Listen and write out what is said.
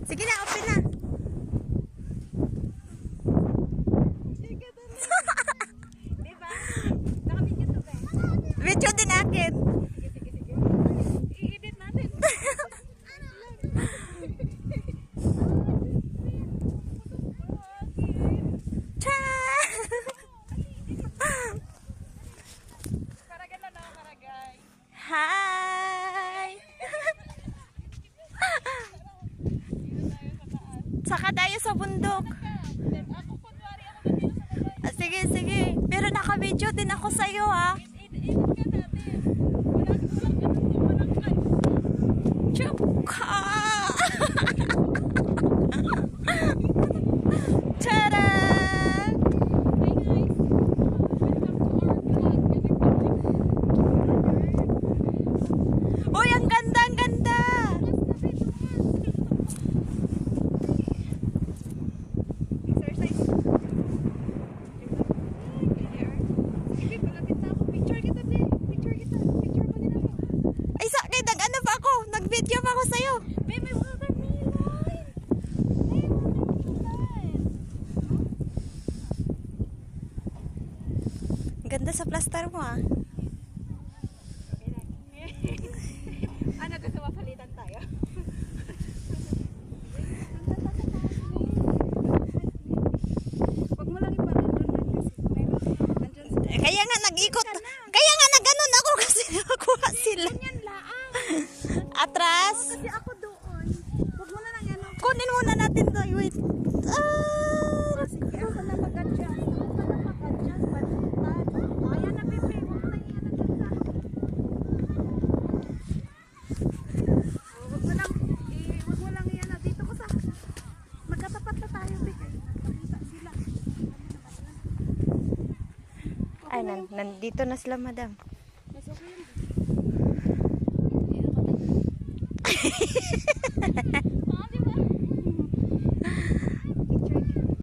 Sige na, open na. Diba? Nakamit yun to ba? Video din akin. Sige. I-edit natin. Cha! Karagay na karagay. Hi! Saka tayo sa bundok. Ako, kunwari ako ba dito sa baba? Ah, sige, sige. Pero naka-video din ako sa'yo, ha? Edit ka natin. Walang cut. Chuka! Tada! Hi guys! Welcome to our vlog. Uy, ang ganda, ang ganda! Exercise. Sige, palapit na ako. Picture kita, be. Picture kita. Picture mo din ako. Ay, sakit, nag-ano pa ako? Nag-video pa ako sa'yo. Be, may watermelon. May watermelon. Ang ganda sa plaster mo, ah. Ano, gusto mapalitan tayo? Huwag mo lang iparan doon kasi mayroon. Nandiyan sila. Kaya nga nag-ikot. Kaya nga nag-ganon ako kasi nakuha sila. Ganyan laang. Atras. Kasi ako doon. Huwag mo na lang yan. Kunin muna natin to. Wait. Ah, Sige, ako na mag-adjust. Ako na mag-adjust. Baliktad. Ayan na, Pepe. Huwag mo na yan adjust na. Huwag mo lang. Huwag mo lang yan. Dito ko sa... Magkatapat na tayo, Pepe. Pakita sila. ay, nandito na sila, madam. Mas okay yun. Ah, di ba?